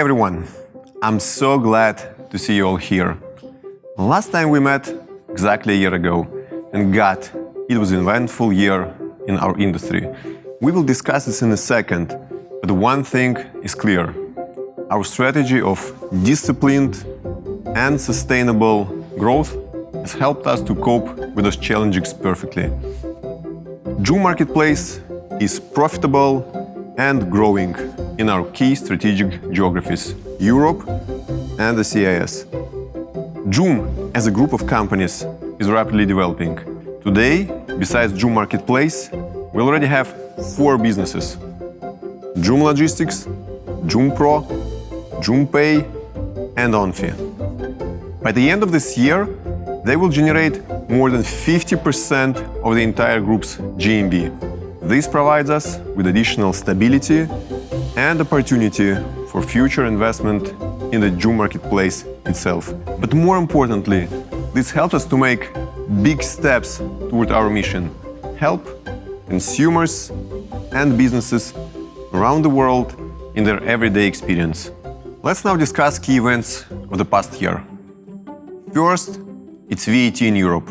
Hi everyone, I'm so glad to see you all here. Last time we met exactly a year ago, and God, it was an eventful year in our industry. We will discuss this in a second, but one thing is clear. Our strategy of disciplined and sustainable growth has helped us to cope with those challenges perfectly. Joom Marketplace is profitable and growing in our key strategic geographies, Europe and the CIS. Joom, as a group of companies, is rapidly developing. Today, besides Joom Marketplace, we already have 4 businesses: Joom Logistics, Joom Pro, Joom Pay, and Onfi. By the end of this year, they will generate more than 50% of the entire group's GMV. This provides us with additional stability and opportunity for future investment in the Joom Marketplace itself. But more importantly, this helps us to make big steps toward our mission: help consumers and businesses around the world in their everyday experience. Let's now discuss key events of the past year. First, it's VAT in Europe.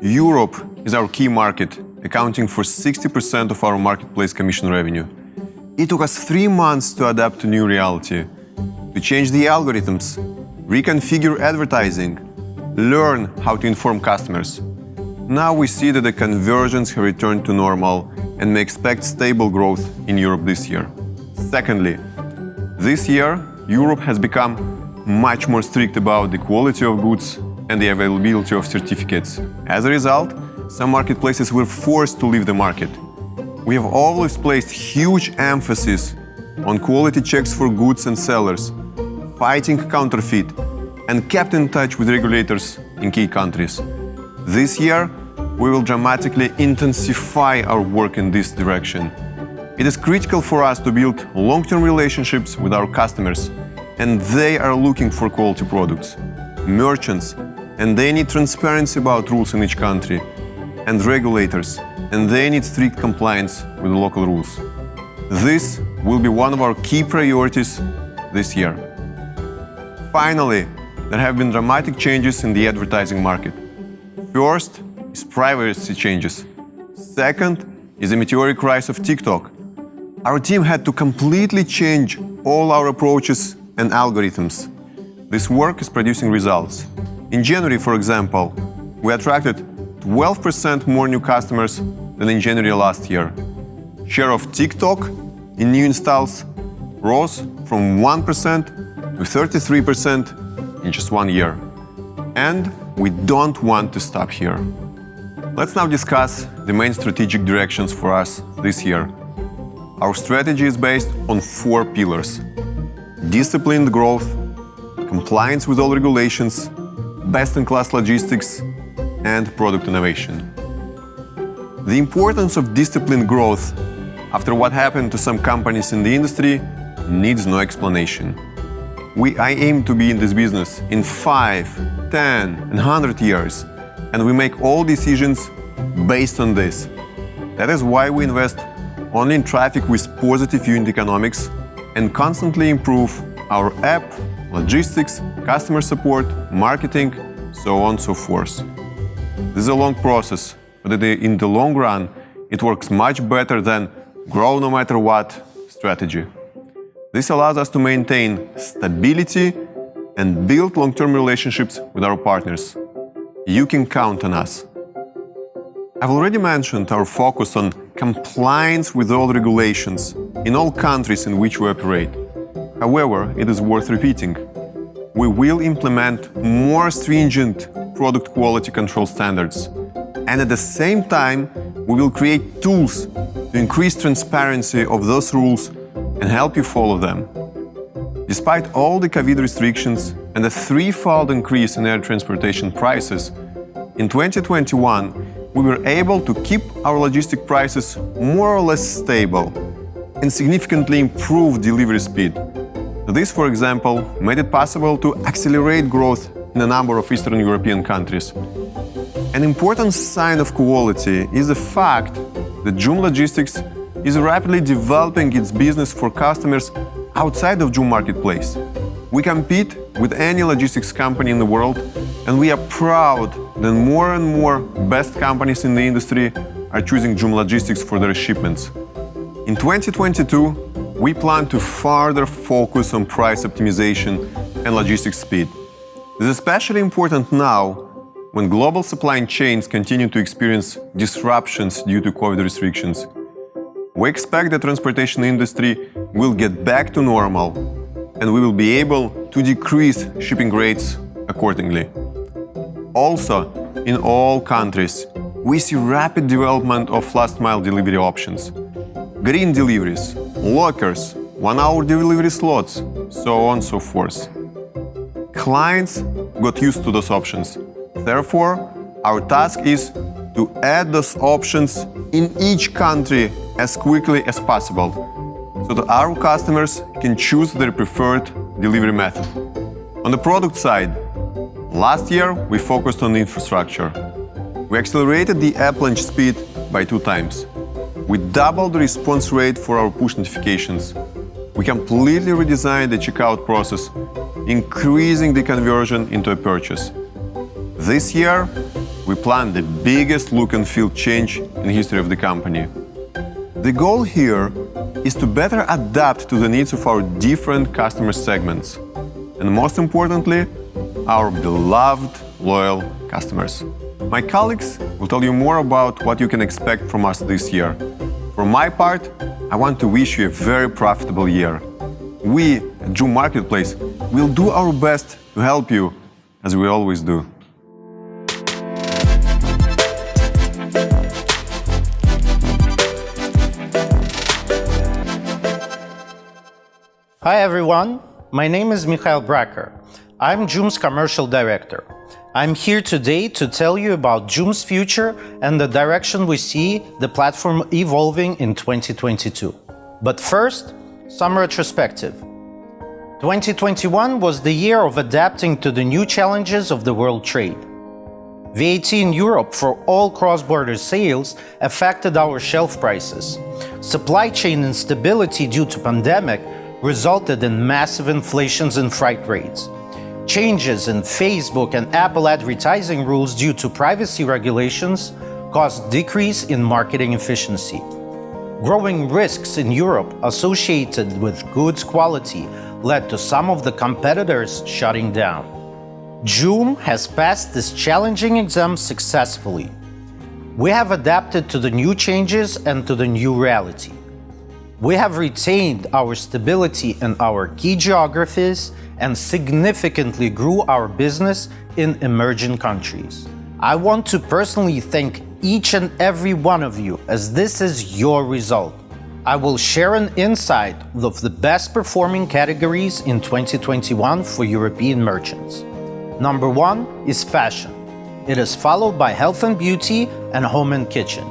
Europe is our key market, accounting for 60% of our marketplace commission revenue. It took us 3 months to adapt to new reality, to change the algorithms, reconfigure advertising, learn how to inform customers. Now we see that the conversions have returned to normal, and we expect stable growth in Europe this year. Secondly, this year, Europe has become much more strict about the quality of goods and the availability of certificates. As a result, some marketplaces were forced to leave the market. We have always placed huge emphasis on quality checks for goods and sellers, fighting counterfeit, and kept in touch with regulators in key countries. This year, we will dramatically intensify our work in this direction. It is critical for us to build long-term relationships with our customers, and they are looking for quality products. Merchants, and they need transparency about rules in each country, and regulators, and they need strict compliance with the local rules. This will be one of our key priorities this year. Finally, there have been dramatic changes in the advertising market. First is privacy changes. Second is the meteoric rise of TikTok. Our team had to completely change all our approaches and algorithms. This work is producing results. In January, for example, we attracted 12% more new customers than in January last year. Share of TikTok in new installs rose from 1% to 33% in just 1 year. And we don't want to stop here. Let's now discuss the main strategic directions for us this year. Our strategy is based on 4 pillars: disciplined growth, compliance with all regulations, best-in-class logistics, and product innovation. The importance of disciplined growth after what happened to some companies in the industry needs no explanation. I aim to be in this business in 5, 10, and 100 years, and we make all decisions based on this. That is why we invest only in traffic with positive unit economics and constantly improve our app, logistics, customer support, marketing, so on and so forth. This is a long process, but in the long run, it works much better than grow no matter what strategy. This allows us to maintain stability and build long-term relationships with our partners. You can count on us. I've already mentioned our focus on compliance with all regulations in all countries in which we operate. However, it is worth repeating. We will implement more stringent product quality control standards, and at the same time, we will create tools to increase transparency of those rules and help you follow them. Despite all the COVID restrictions and the 3-fold increase in air transportation prices, in 2021, we were able to keep our logistic prices more or less stable and significantly improve delivery speed. This, for example, made it possible to accelerate growth in a number of Eastern European countries. An important sign of quality is the fact that Joom Logistics is rapidly developing its business for customers outside of Joom Marketplace. We compete with any logistics company in the world, and we are proud that more and more best companies in the industry are choosing Joom Logistics for their shipments. In 2022, we plan to further focus on price optimization and logistics speed. This is especially important now when global supply chains continue to experience disruptions due to COVID restrictions. We expect the transportation industry will get back to normal, and we will be able to decrease shipping rates accordingly. Also, in all countries, we see rapid development of last-mile delivery options. Green deliveries, lockers, one-hour delivery slots, so on and so forth. Clients got used to those options. Therefore, our task is to add those options in each country as quickly as possible, so that our customers can choose their preferred delivery method. On the product side, last year we focused on the infrastructure. We accelerated the app launch speed by 2 times. We doubled the response rate for our push notifications. We completely redesigned the checkout process, increasing the conversion into a purchase. This year, we plan the biggest look and feel change in the history of the company. The goal here is to better adapt to the needs of our different customer segments, and most importantly, our beloved, loyal customers. My colleagues will tell you more about what you can expect from us this year. For my part, I want to wish you a very profitable year. We at Joom Marketplace will do our best to help you, as we always do. Hi everyone, my name is Mikhail Brakker. I'm Joom's commercial director. I'm here today to tell you about Joom's future and the direction we see the platform evolving in 2022. But first, some retrospective. 2021 was the year of adapting to the new challenges of the world trade. VAT in Europe for all cross-border sales affected our shelf prices. Supply chain instability due to pandemic resulted in massive inflations in freight rates. Changes in Facebook and Apple advertising rules due to privacy regulations caused decrease in marketing efficiency. Growing risks in Europe associated with goods quality led to some of the competitors shutting down. Joom has passed this challenging exam successfully. We have adapted to the new changes and to the new reality. We have retained our stability in our key geographies and significantly grew our business in emerging countries. I want to personally thank each and every one of you, as this is your result. I will share an insight of the best performing categories in 2021 for European merchants. Number 1 is fashion. It is followed by health and beauty and home and kitchen.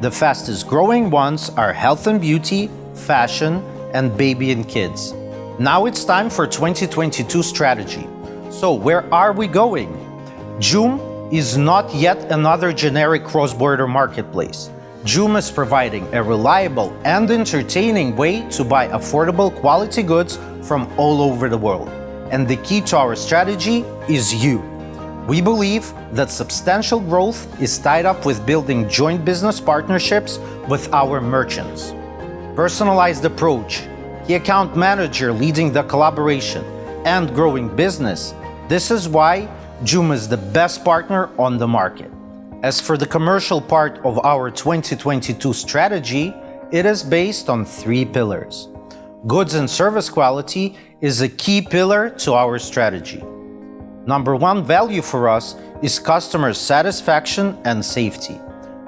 The fastest growing ones are health and beauty, fashion, and baby and kids. Now it's time for 2022 strategy. So where are we going? Joom is not yet another generic cross-border marketplace. Joom is providing a reliable and entertaining way to buy affordable quality goods from all over the world. And the key to our strategy is you. We believe that substantial growth is tied up with building joint business partnerships with our merchants. Personalized approach, key account manager leading the collaboration, and growing business. This is why Joom is the best partner on the market. As for the commercial part of our 2022 strategy, it is based on 3 pillars. Goods and service quality is a key pillar to our strategy. Number 1 value for us is customer satisfaction and safety.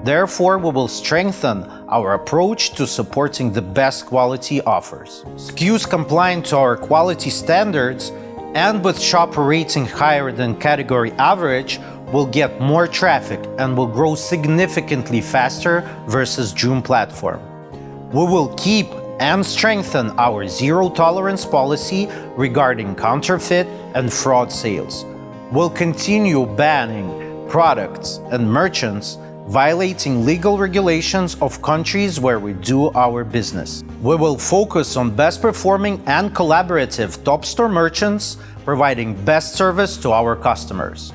Therefore, we will strengthen our approach to supporting the best quality offers. SKUs compliant to our quality standards and with shopper rating higher than category average will get more traffic and will grow significantly faster versus Joom platform. We will keep and strengthen our zero tolerance policy regarding counterfeit and fraud sales. We'll continue banning products and merchants violating legal regulations of countries where we do our business. We will focus on best performing and collaborative top store merchants, providing best service to our customers.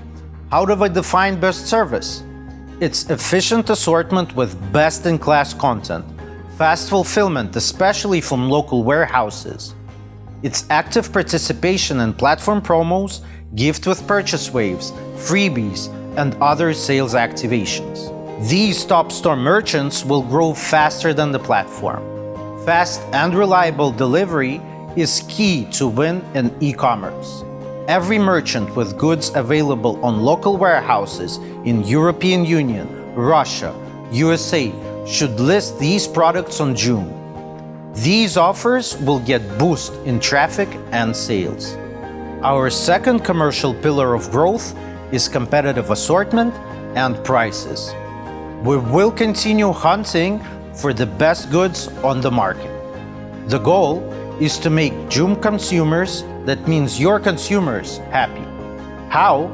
How do we define best service? It's efficient assortment with best-in-class content, fast fulfillment, especially from local warehouses. It's active participation in platform promos, gift with purchase waves, freebies, and other sales activations. These top store merchants will grow faster than the platform. Fast and reliable delivery is key to win in e-commerce. Every merchant with goods available on local warehouses in European Union, Russia, USA should list these products on Joom. These offers will get boost in traffic and sales. Our second commercial pillar of growth is competitive assortment and prices. We will continue hunting for the best goods on the market. The goal is to make Joom consumers, that means your consumers, happy. How?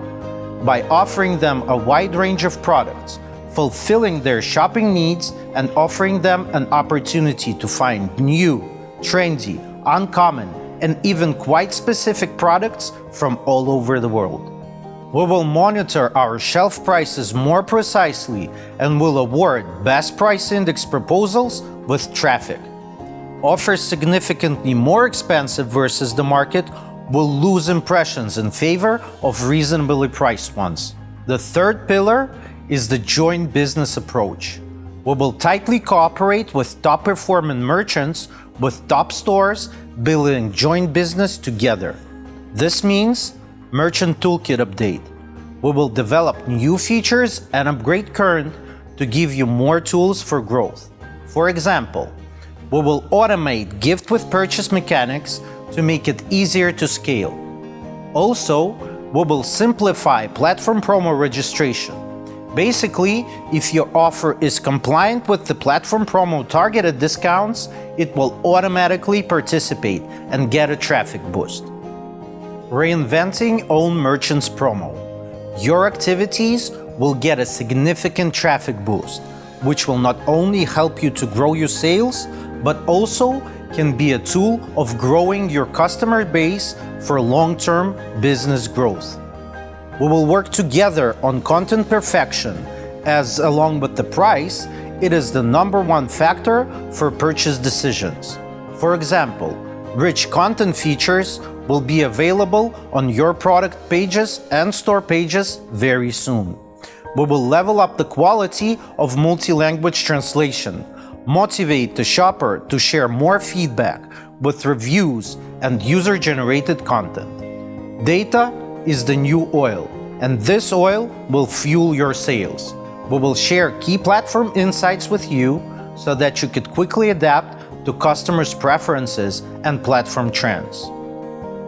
By offering them a wide range of products, fulfilling their shopping needs, and offering them an opportunity to find new, trendy, uncommon, and even quite specific products from all over the world. We will monitor our shelf prices more precisely and will award best price index proposals with traffic. Offers significantly more expensive versus the market will lose impressions in favor of reasonably priced ones. The third pillar is the joint business approach. We will tightly cooperate with top performing merchants with top stores, building joint business together. This means merchant toolkit update. We will develop new features and upgrade current to give you more tools for growth. For example, we will automate gift with purchase mechanics to make it easier to scale. Also, we will simplify platform promo registration. Basically, if your offer is compliant with the platform promo targeted discounts, it will automatically participate and get a traffic boost. Reinventing own merchants promo. Your activities will get a significant traffic boost, which will not only help you to grow your sales, but also can be a tool of growing your customer base for long-term business growth. We will work together on content perfection, as along with the price, it is the #1 factor for purchase decisions. For example, rich content features will be available on your product pages and store pages very soon. We will level up the quality of multi-language translation, motivate the shopper to share more feedback with reviews and user-generated content. Data is the new oil, and this oil will fuel your sales. We will share key platform insights with you so that you could quickly adapt to customers' preferences and platform trends.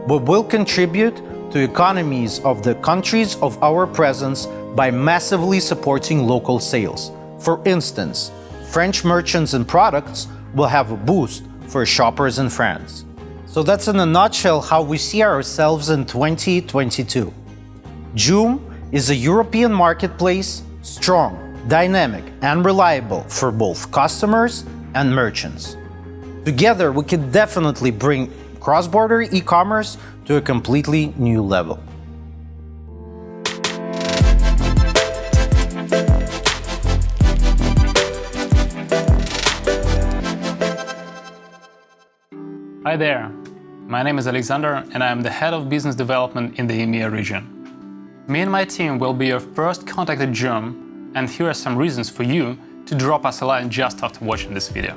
We will contribute to economies of the countries of our presence by massively supporting local sales. For instance, French merchants and products will have a boost for shoppers in France. So that's in a nutshell how we see ourselves in 2022. Joom is a European marketplace, strong, dynamic, and reliable for both customers and merchants. Together, we can definitely bring cross-border e-commerce to a completely new level. Hi there, my name is Alexander and I am the Head of Business Development in the EMEA region. Me and my team will be your first contact at Joom, and here are some reasons for you to drop us a line just after watching this video.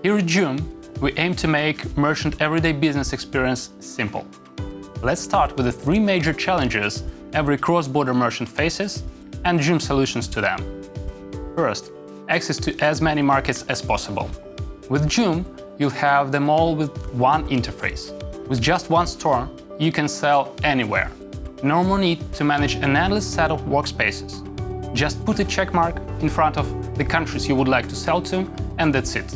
Here at Joom, we aim to make merchant everyday business experience simple. Let's start with the 3 major challenges every cross-border merchant faces and Joom solutions to them. First, access to as many markets as possible. With Joom, you'll have them all with one interface. With just one store, you can sell anywhere. No more need to manage an endless set of workspaces. Just put a check mark in front of the countries you would like to sell to, and that's it.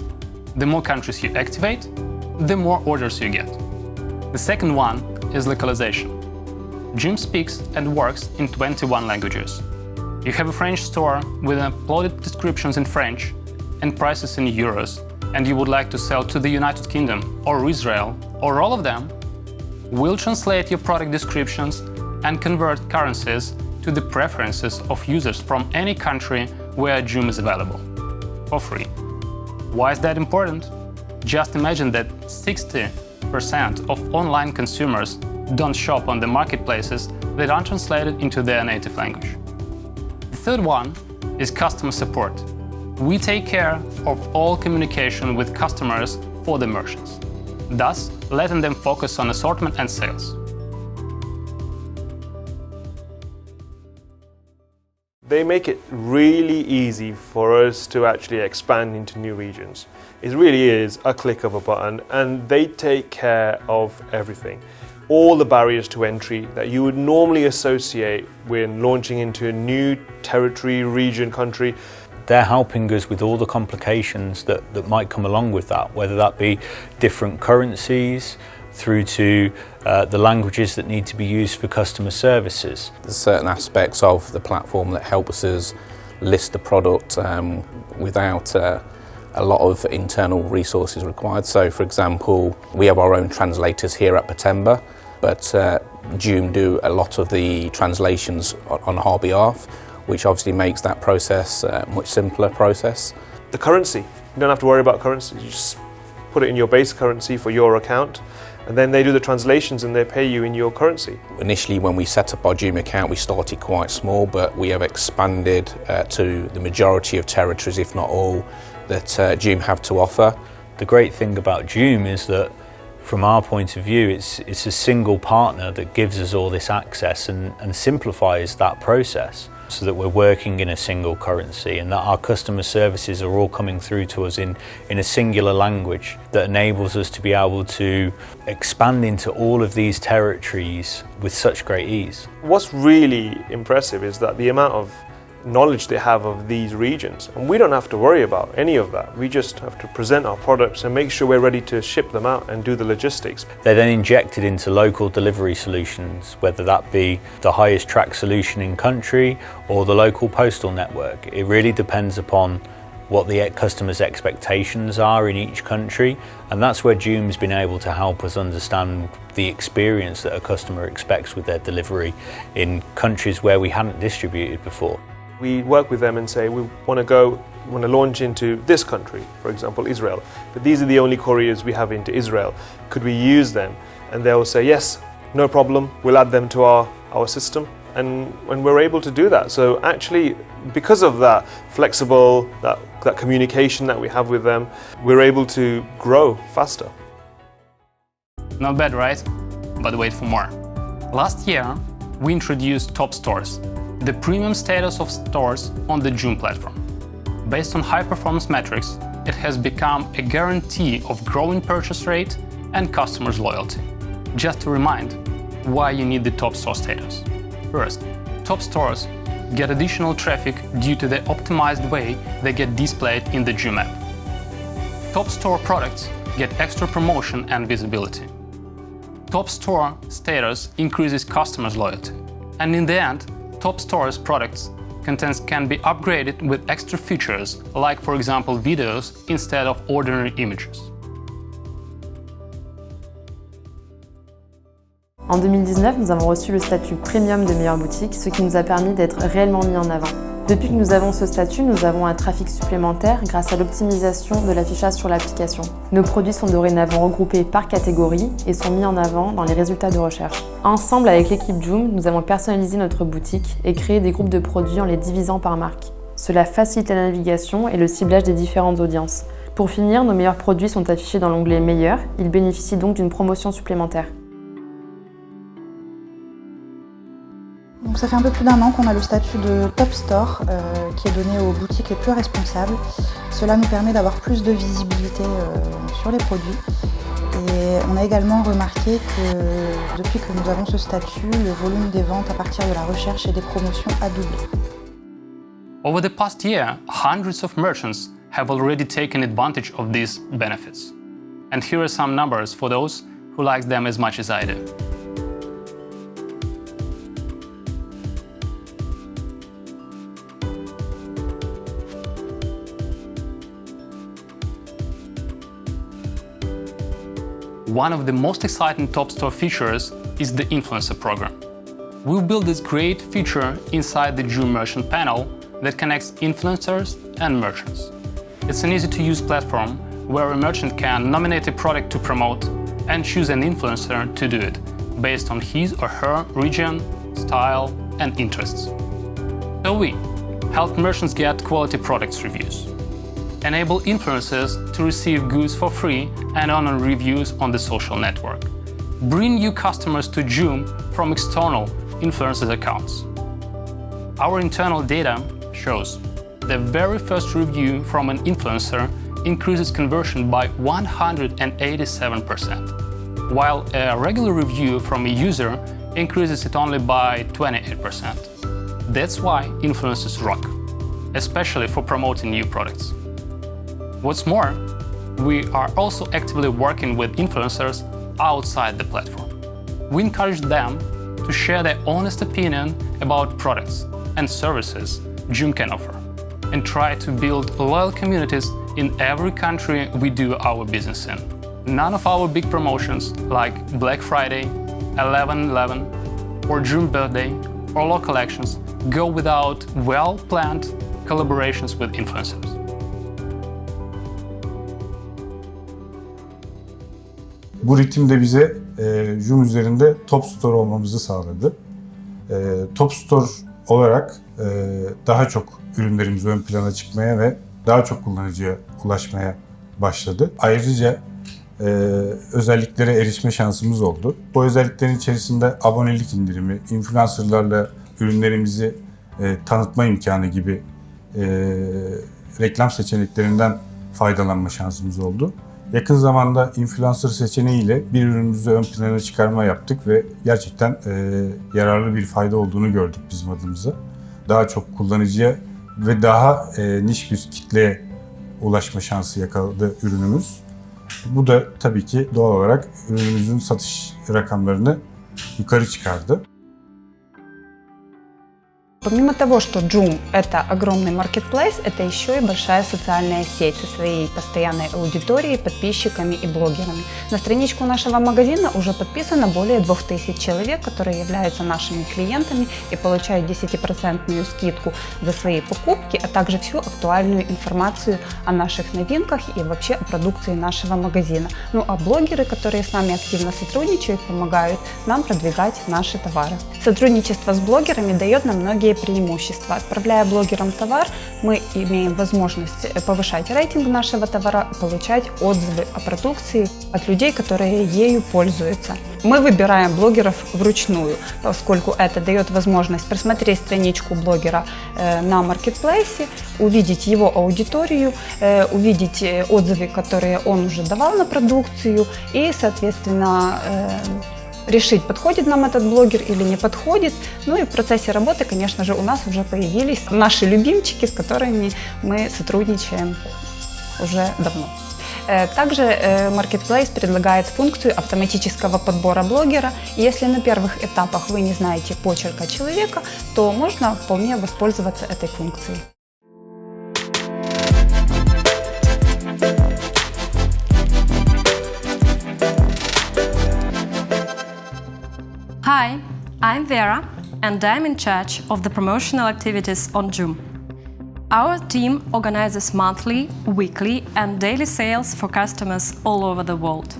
The more countries you activate, the more orders you get. The second one is localization. Joom speaks and works in 21 languages. You have a French store with uploaded descriptions in French and prices in euros, and you would like to sell to the United Kingdom or Israel or all of them. We'll translate your product descriptions and convert currencies to the preferences of users from any country where Joom is available, for free. Why is that important? Just imagine that 60% of online consumers don't shop on the marketplaces that aren't translated into their native language. The third one is customer support. We take care of all communication with customers for the merchants, thus letting them focus on assortment and sales. They make it really easy for us to actually expand into new regions. It really is a click of a button, and they take care of everything. All the barriers to entry that you would normally associate when launching into a new territory, region, country. They're helping us with all the complications that might come along with that, whether that be different currencies, through to the languages that need to be used for customer services. There's certain aspects of the platform that helps us list the product without a lot of internal resources required. So, for example, we have our own translators here at Paltseva, but Joom do a lot of the translations on our behalf, which obviously makes that process a much simpler process. The currency, you don't have to worry about currency. You just put it in your base currency for your account, and then they do the translations and they pay you in your currency. Initially, when we set up our Joom account, we started quite small, but we have expanded to the majority of territories, if not all, that Joom have to offer. The great thing about Joom is that from our point of view, it's a single partner that gives us all this access and simplifies that process, so that we're working in a single currency and that our customer services are all coming through to us in a singular language that enables us to be able to expand into all of these territories with such great ease. What's really impressive is that the amount of knowledge they have of these regions, and we don't have to worry about any of that. We just have to present our products and make sure we're ready to ship them out and do the logistics. They're then injected into local delivery solutions, whether that be the highest track solution in country or the local postal network. It really depends upon what the customer's expectations are in each country, and that's where Joom's been able to help us understand the experience that a customer expects with their delivery in countries where we hadn't distributed before. We work with them and say, we want to launch into this country, for example, Israel, but these are the only couriers we have into Israel. Could we use them? And they'll say, yes, no problem, we'll add them to our system. And we're able to do that. So actually, because of that flexible, that communication that we have with them, we're able to grow faster. Not bad, right? But wait for more. Last year, we introduced top stores, the premium status of stores on the Joom platform. Based on high-performance metrics, it has become a guarantee of growing purchase rate and customers' loyalty. Just to remind why you need the top store status. First, top stores get additional traffic due to the optimized way they get displayed in the Joom app. Top store products get extra promotion and visibility. Top store status increases customers' loyalty. And in the end, top store's products contents can be upgraded with extra features, like for example videos instead of ordinary images. En 2019, nous avons reçu le statut premium de meilleure boutique, ce qui nous a permis d'être réellement mis en avant. Depuis que nous avons ce statut, nous avons un trafic supplémentaire grâce à l'optimisation de l'affichage sur l'application. Nos produits sont dorénavant regroupés par catégorie et sont mis en avant dans les résultats de recherche. Ensemble avec l'équipe Joom, nous avons personnalisé notre boutique et créé des groupes de produits en les divisant par marque. Cela facilite la navigation et le ciblage des différentes audiences. Pour finir, nos meilleurs produits sont affichés dans l'onglet Meilleurs, ils bénéficient donc d'une promotion supplémentaire. Donc ça fait un peu plus d'un an qu'on a le statut de Top Store qui est donné aux boutiques les plus responsables. Cela nous permet d'avoir plus de visibilité sur les produits. Et on a également remarqué que depuis que nous avons ce statut, le volume des ventes à partir de la recherche et des promotions a doublé. Over the past year, hundreds of merchants have already taken advantage of these benefits. And here are some numbers for those who like them as much as I do. one of the most exciting top store features is the influencer program. We built this great feature inside the Joom merchant panel that connects influencers and merchants. It's an easy-to-use platform where a merchant can nominate a product to promote and choose an influencer to do it, based on his or her region, style, and interests. So we help merchants get quality products reviews, enable influencers to receive goods for free and earn reviews on the social network, bring new customers to Joom from external influencers' accounts. Our internal data shows the very first review from an influencer increases conversion by 187%, while a regular review from a user increases it only by 28%. That's why influencers rock, especially for promoting new products. What's more, we are also actively working with influencers outside the platform. We encourage them to share their honest opinion about products and services Joom can offer, and try to build loyal communities in every country we do our business in. None of our big promotions like Black Friday, 11/11, or Joom Birthday, or local actions go without well-planned collaborations with influencers. Bu ritim de bize Joom üzerinde top store olmamızı sağladı. Top store olarak daha çok ürünlerimiz ön plana çıkmaya ve daha çok kullanıcıya ulaşmaya başladı. Ayrıca özelliklere erişme şansımız oldu. Bu özelliklerin içerisinde abonelik indirimi, influencerlarla ürünlerimizi tanıtma imkanı gibi reklam seçeneklerinden faydalanma şansımız oldu. Yakın zamanda influencer seçeneğiyle bir ürünümüzü ön plana çıkarma yaptık ve gerçekten yararlı bir fayda olduğunu gördük bizim adımıza. Daha çok kullanıcıya ve daha niş bir kitleye ulaşma şansı yakaladı ürünümüz. Bu da tabii ki doğal olarak ürünümüzün satış rakamlarını yukarı çıkardı. Помимо того, что Joom – это огромный маркетплейс, это еще и большая социальная сеть со своей постоянной аудиторией, подписчиками и блогерами. На страничку нашего магазина уже подписано более 2000 человек, которые являются нашими клиентами и получают 10% скидку за свои покупки, а также всю актуальную информацию о наших новинках и вообще о продукции нашего магазина. Ну а блогеры, которые с нами активно сотрудничают, помогают нам продвигать наши товары. Сотрудничество с блогерами дает нам многие преимущества. Отправляя блогерам товар, мы имеем возможность повышать рейтинг нашего товара, получать отзывы о продукции от людей, которые ею пользуются. Мы выбираем блогеров вручную, поскольку это дает возможность просмотреть страничку блогера на маркетплейсе, увидеть его аудиторию, увидеть отзывы, которые он уже давал на продукцию и, соответственно, решить, подходит нам этот блогер или не подходит. Ну и в процессе работы, конечно же, у нас уже появились наши любимчики, с которыми мы сотрудничаем уже давно. Также Marketplace предлагает функцию автоматического подбора блогера. И если на первых этапах вы не знаете почерка человека, то можно вполне воспользоваться этой функцией. Hi, I'm Vera, and I'm in charge of the promotional activities on Joom. Our team organizes monthly, weekly, and daily sales for customers all over the world.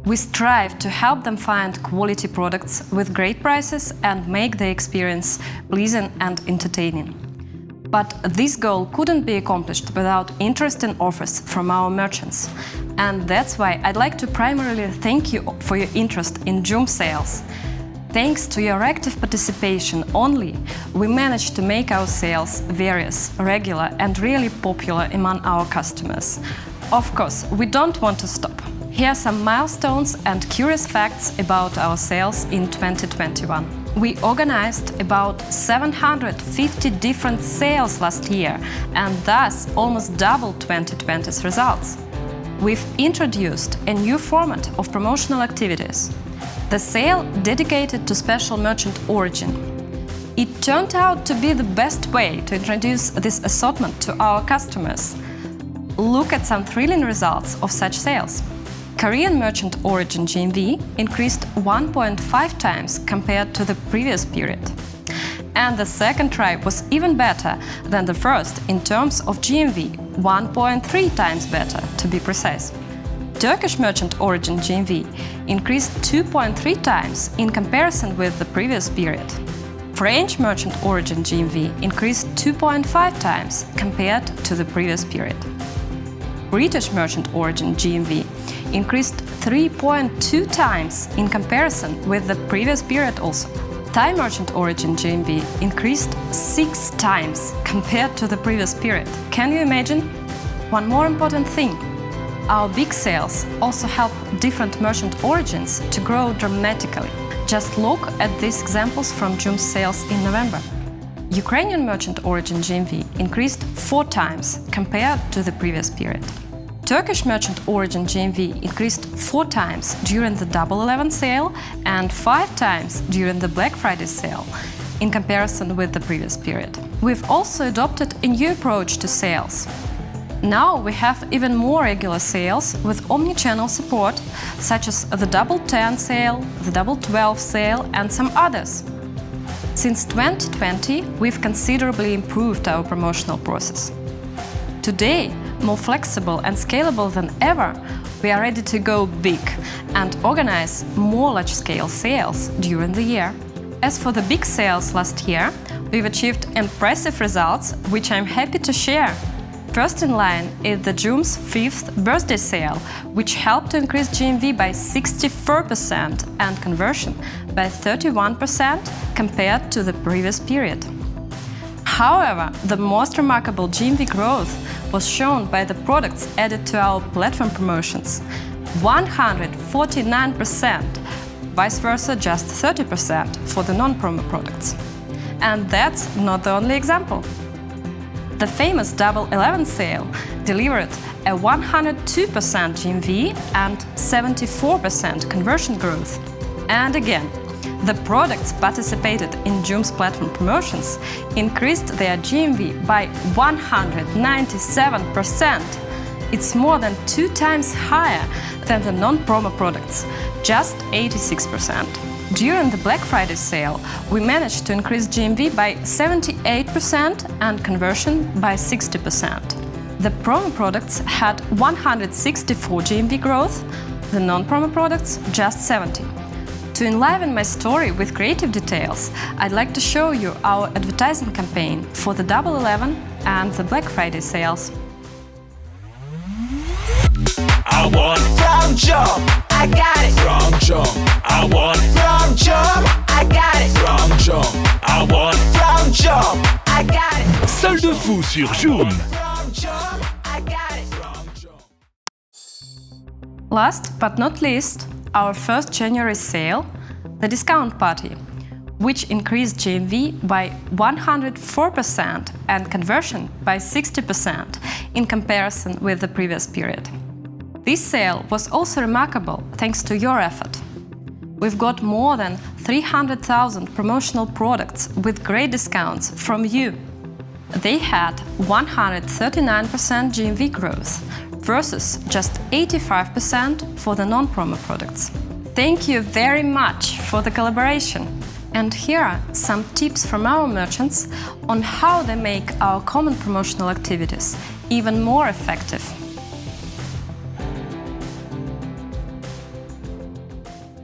We strive to help them find quality products with great prices and make the experience pleasant and entertaining. But this goal couldn't be accomplished without interesting offers from our merchants. And that's why I'd like to primarily thank you for your interest in Joom sales. Thanks to your active participation only, we managed to make our sales various, regular and really popular among our customers. Of course, we don't want to stop. Here are some milestones and curious facts about our sales in 2021. We organized about 750 different sales last year and thus almost doubled 2020's results. We've introduced a new format of promotional activities. The sale dedicated to special merchant origin. It turned out to be the best way to introduce this assortment to our customers. Look at some thrilling results of such sales. Korean merchant origin GMV increased 1.5 times compared to the previous period. And the second try was even better than the first in terms of GMV, 1.3 times better to be precise. Turkish merchant origin GMV increased 2.3 times in comparison with the previous period. French merchant origin GMV increased 2.5 times compared to the previous period. British merchant origin GMV increased 3.2 times in comparison with the previous period also. Thai merchant origin GMV increased 6 times compared to the previous period. Can you imagine? One more important thing. Our big sales also help different merchant origins to grow dramatically. Just look at these examples from Joom's sales in November. Ukrainian merchant origin GMV increased 4 times compared to the previous period. Turkish merchant origin GMV increased 4 times during the Double 11 sale and 5 times during the Black Friday sale, in comparison with the previous period. We've also adopted a new approach to sales. Now we have even more regular sales with omni-channel support, such as the Double 10 sale, the Double 12 sale, and some others. Since 2020, we've considerably improved our promotional process. Today, more flexible and scalable than ever, we are ready to go big and organize more large-scale sales during the year. As for the big sales last year, we've achieved impressive results, which I'm happy to share. First in line is the Joom's 5th birthday sale, which helped to increase GMV by 64% and conversion by 31% compared to the previous period. However, the most remarkable GMV growth was shown by the products added to our platform promotions, 149%, vice versa just 30% for the non-promo products. And that's not the only example. The famous Double 11 sale delivered a 102% GMV and 74% conversion growth. And again, the products participated in Joom's platform promotions increased their GMV by 197%. It's more than 2 times higher than the non-promo products, just 86%. During the Black Friday sale, we managed to increase GMV by 78% and conversion by 60%. The promo products had 164 GMV growth, the non-promo products just 70. To enliven my story with creative details, I'd like to show you our advertising campaign for the Double 11 and the Black Friday sales. I want from Joom, I got it from Joom. I want from Joom, I got it from Joom. I want from Joom, I got it. Salle de fou sur Joom. Last but not least, our first January sale, the discount party, which increased GMV by 104% and conversion by 60% in comparison with the previous period. This sale was also remarkable thanks to your effort. We've got more than 300,000 promotional products with great discounts from you. They had 139% GMV growth versus just 85% for the non-promo products. Thank you very much for the collaboration. And here are some tips from our merchants on how they make our common promotional activities even more effective.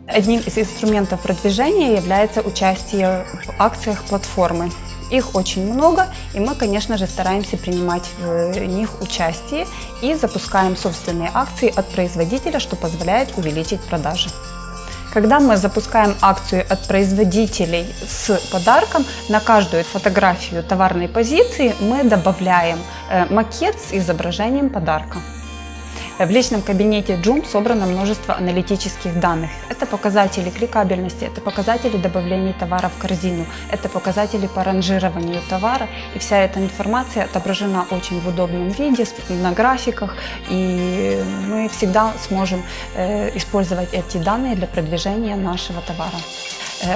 Одним из инструментов продвижения является участие в акциях платформы. Их очень много, и мы, конечно же, стараемся принимать в них участие и запускаем собственные акции от производителя, что позволяет увеличить продажи. Когда мы запускаем акцию от производителей с подарком, на каждую фотографию товарной позиции мы добавляем макет с изображением подарка. В личном кабинете Joom собрано множество аналитических данных. Это показатели кликабельности, это показатели добавления товара в корзину, это показатели по ранжированию товара. И вся эта информация отображена очень в удобном виде, на графиках, и мы всегда сможем использовать эти данные для продвижения нашего товара.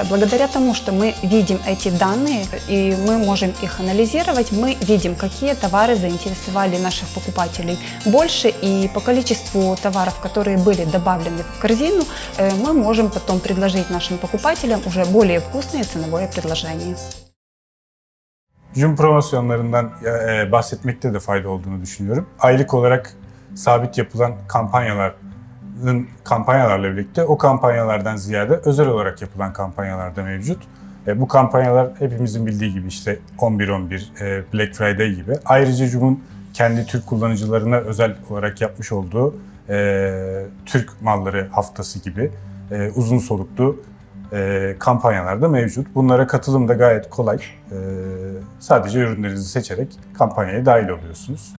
Благодаря тому, что мы видим эти данные и мы можем их анализировать, мы видим, какие товары заинтересовали наших покупателей больше, и по количеству товаров, которые были добавлены в корзину, мы можем потом предложить нашим покупателям уже более вкусное ценовое предложение. Joom promosyonlarından bahsetmekte de fayda olduğunu düşünüyorum. Aylık olarak sabit yapılan kampanyalarla birlikte o kampanyalardan ziyade özel olarak yapılan kampanyalar da mevcut. Bu kampanyalar hepimizin bildiği gibi işte 11.11, Black Friday gibi. Ayrıca Joom'un kendi Türk kullanıcılarına özel olarak yapmış olduğu Türk malları haftası gibi uzun soluklu kampanyalar da mevcut. Bunlara katılım da gayet kolay. Sadece ürünlerinizi seçerek kampanyaya dahil oluyorsunuz.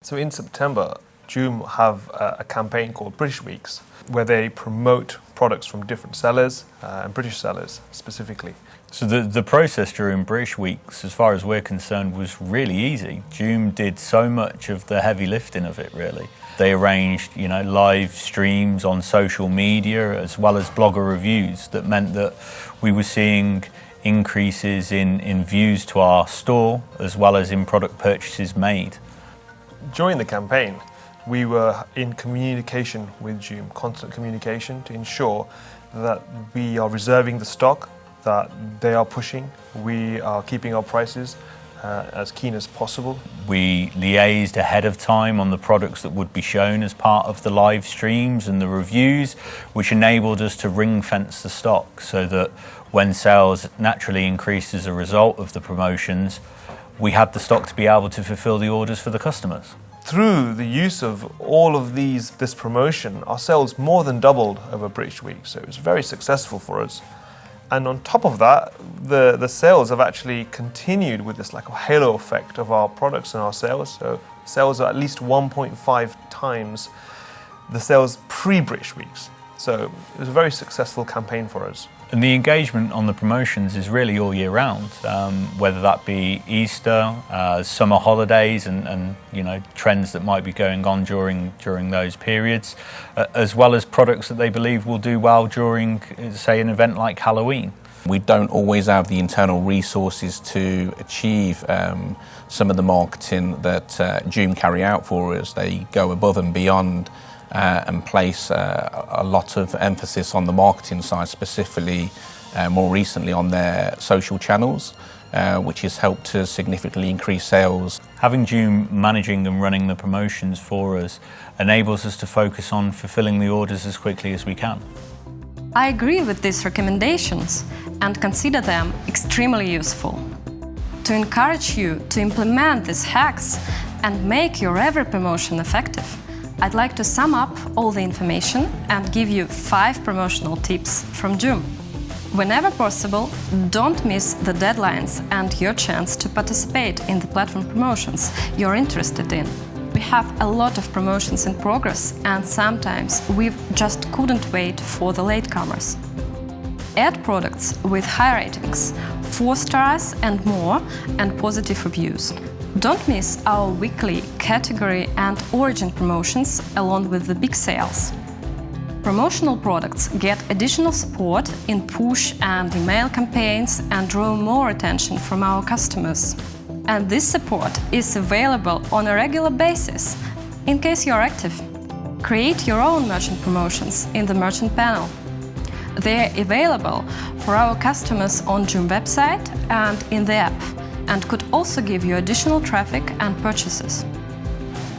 So in September, Joom have a campaign called British Weeks, where they promote products from different sellers and British sellers specifically. So the process during British Weeks, as far as we're concerned, was really easy. Joom did so much of the heavy lifting of it, really. They arranged, live streams on social media as well as blogger reviews that meant that we were seeing increases in views to our store as well as in product purchases made. During the campaign, we were in communication with Joom, constant communication to ensure that we are reserving the stock that they are pushing. We are keeping our prices as keen as possible. We liaised ahead of time on the products that would be shown as part of the live streams and the reviews, which enabled us to ring fence the stock so that when sales naturally increased as a result of the promotions, we had the stock to be able to fulfill the orders for the customers. Through the use of all of this promotion, our sales more than doubled over British Week, so it was very successful for us. And on top of that, the sales have actually continued with this like a halo effect of our products and our sales. So sales are at least 1.5 times the sales pre-British Weeks. So it was a very successful campaign for us. And the engagement on the promotions is really all year round, whether that be Easter, summer holidays and trends that might be going on during those periods, as well as products that they believe will do well during, say, an event like Halloween. We don't always have the internal resources to achieve some of the marketing that Joom carry out for us. They go above and beyond and place a lot of emphasis on the marketing side, specifically more recently on their social channels, which has helped to significantly increase sales. Having Joom managing and running the promotions for us enables us to focus on fulfilling the orders as quickly as we can. I agree with these recommendations and consider them extremely useful. To encourage you to implement these hacks and make your every promotion effective, I'd like to sum up all the information and give you 5 promotional tips from Joom. Whenever possible, don't miss the deadlines and your chance to participate in the platform promotions you're interested in. We have a lot of promotions in progress and sometimes we just couldn't wait for the latecomers. Add products with high ratings, 4 stars and more, and positive reviews. Don't miss our weekly category and origin promotions along with the big sales. Promotional products get additional support in push and email campaigns and draw more attention from our customers. And this support is available on a regular basis in case you're active. Create your own merchant promotions in the merchant panel. They're available for our customers on Joom website and in the app, and could also give you additional traffic and purchases.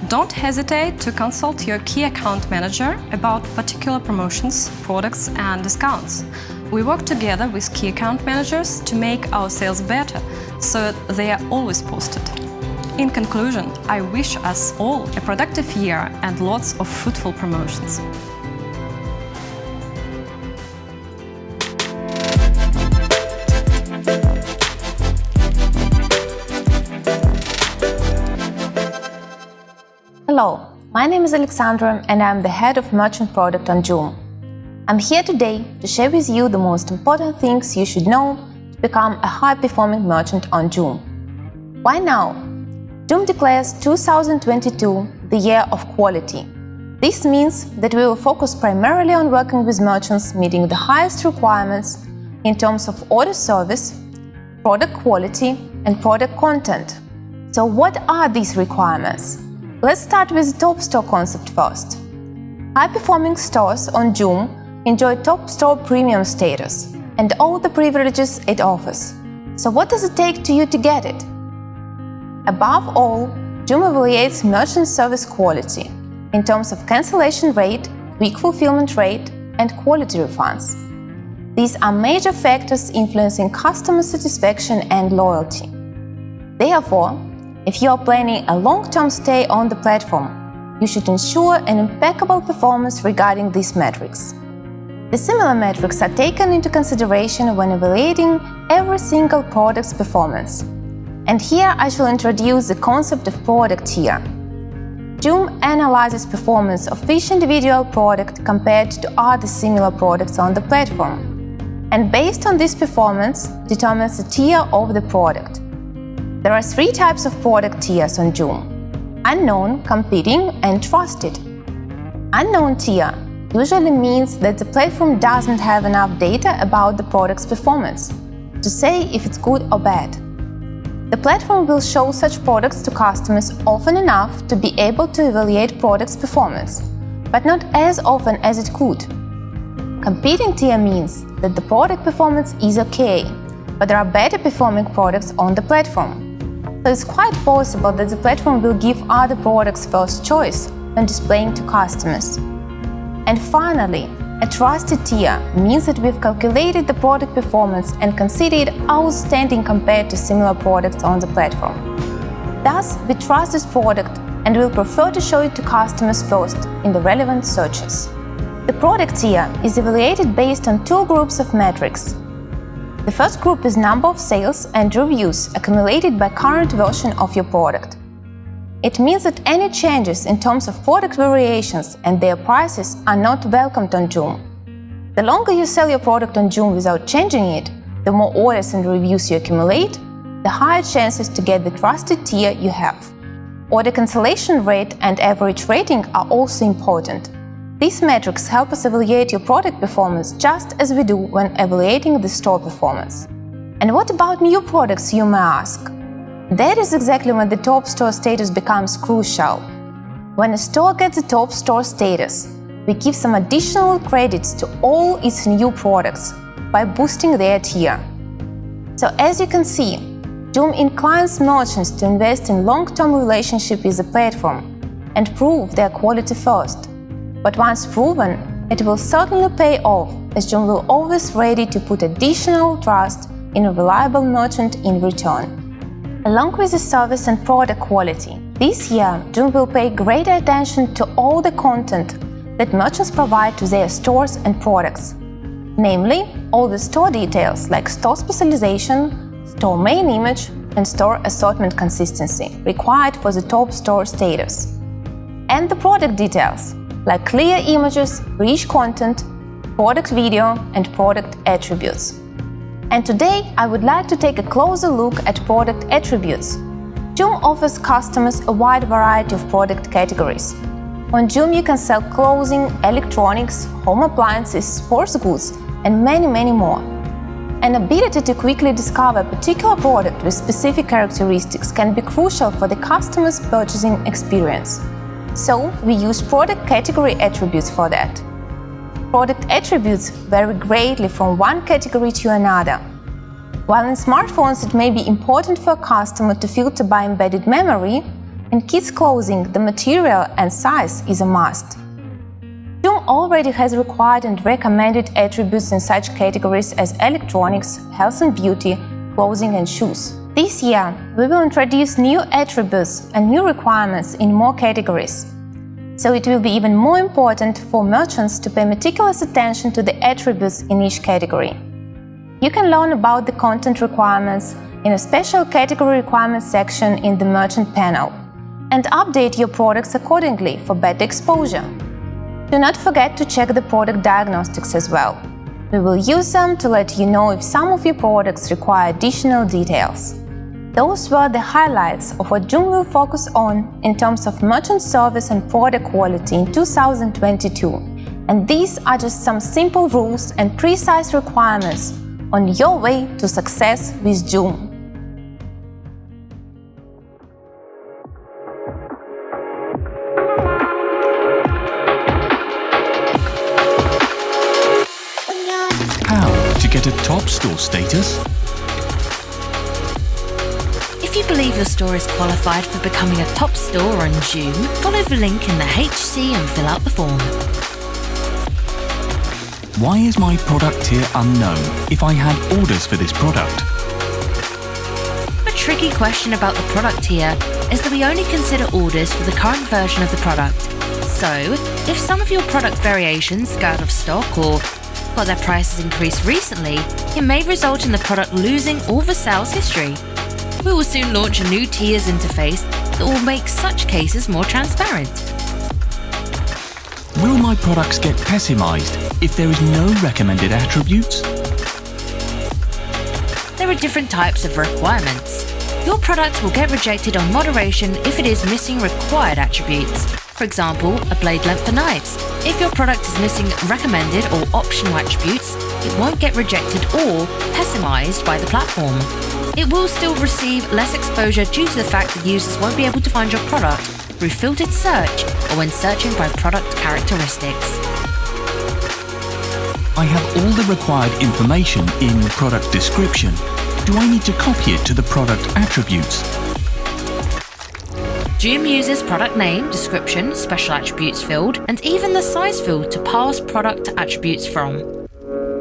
Don't hesitate to consult your key account manager about particular promotions, products and discounts. We work together with key account managers to make our sales better, so they are always posted. In conclusion, I wish us all a productive year and lots of fruitful promotions. Hello, my name is Alexandra and I'm the head of merchant product on Joom. I'm here today to share with you the most important things you should know to become a high-performing merchant on Joom. Why now? Joom declares 2022 the year of quality. This means that we will focus primarily on working with merchants meeting the highest requirements in terms of order service, product quality, and product content. So what are these requirements? Let's start with the top store concept first. High-performing stores on Joom enjoy top store premium status and all the privileges it offers. So what does it take to you to get it? Above all, Joom evaluates merchant service quality in terms of cancellation rate, quick fulfillment rate, and quality refunds. These are major factors influencing customer satisfaction and loyalty. Therefore, if you are planning a long-term stay on the platform, you should ensure an impeccable performance regarding these metrics. The similar metrics are taken into consideration when evaluating every single product's performance. And here I shall introduce the concept of product tier. Joom analyzes performance of each individual product compared to other similar products on the platform, and based on this performance, determines the tier of the product. There are three types of product tiers on Joom: unknown, competing, and trusted. Unknown tier usually means that the platform doesn't have enough data about the product's performance to say if it's good or bad. The platform will show such products to customers often enough to be able to evaluate product's performance, but not as often as it could. Competing tier means that the product performance is okay, but there are better performing products on the platform. So it's quite possible that the platform will give other products first choice when displaying to customers. And finally, a trusted tier means that we've calculated the product performance and considered it outstanding compared to similar products on the platform. Thus, we trust this product and will prefer to show it to customers first in the relevant searches. The product tier is evaluated based on two groups of metrics. The first group is number of sales and reviews accumulated by current version of your product. It means that any changes in terms of product variations and their prices are not welcomed on Joom. The longer you sell your product on Joom without changing it, the more orders and reviews you accumulate, the higher chances to get the trusted tier you have. Order cancellation rate and average rating are also important. These metrics help us evaluate your product performance just as we do when evaluating the store performance. And what about new products, you may ask? That is exactly when the top store status becomes crucial. When a store gets a top store status, we give some additional credits to all its new products by boosting their tier. So as you can see, Joom inclines merchants to invest in long-term relationship with the platform and prove their quality first. But once proven, it will certainly pay off, as Joom will always ready to put additional trust in a reliable merchant in return. Along with the service and product quality, this year Joom will pay greater attention to all the content that merchants provide to their stores and products. Namely, all the store details like store specialization, store main image, and store assortment consistency required for the top store status. And the product details like clear images, rich content, product video, and product attributes. And today, I would like to take a closer look at product attributes. Joom offers customers a wide variety of product categories. On Joom, you can sell clothing, electronics, home appliances, sports goods, and many more. An ability to quickly discover a particular product with specific characteristics can be crucial for the customer's purchasing experience. So, we use product category attributes for that. Product attributes vary greatly from one category to another. While in smartphones it may be important for a customer to filter by embedded memory, in kids' clothing the material and size is a must. Joom already has required and recommended attributes in such categories as electronics, health and beauty, clothing and shoes. This year, we will introduce new attributes and new requirements in more categories. So it will be even more important for merchants to pay meticulous attention to the attributes in each category. You can learn about the content requirements in a special category requirements section in the merchant panel and update your products accordingly for better exposure. Do not forget to check the product diagnostics as well. We will use them to let you know if some of your products require additional details. Those were the highlights of what Joom will focus on in terms of merchant service and product quality in 2022. And these are just some simple rules and precise requirements on your way to success with Joom. How to get a top store status? If you believe your store is qualified for becoming a top store on Joom, follow the link in the HC and fill out the form. Why is my product tier unknown if I had orders for this product? A tricky question about the product tier is that we only consider orders for the current version of the product. So, if some of your product variations go out of stock or got their prices increased recently, it may result in the product losing all the sales history. We will soon launch a new tiers interface that will make such cases more transparent. Will my products get pessimized if there is no recommended attributes? There are different types of requirements. Your product will get rejected on moderation if it is missing required attributes. For example, a blade length for knives. If your product is missing recommended or optional attributes, it won't get rejected or pessimized by the platform. It will still receive less exposure due to the fact that users won't be able to find your product through filtered search or when searching by product characteristics. I have all the required information in product description. Do I need to copy it to the product attributes? Joom uses product name, description, special attributes field, and even the size field to parse product attributes from.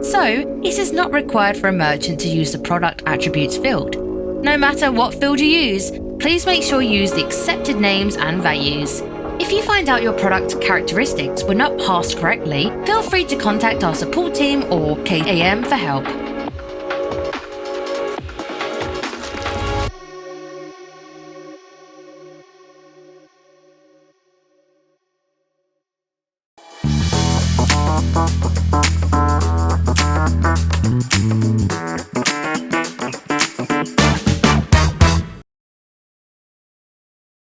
So, it is not required for a merchant to use the product attributes field. No matter what field you use, please make sure you use the accepted names and values. If you find out your product characteristics were not parsed correctly, feel free to contact our support team or KAM for help.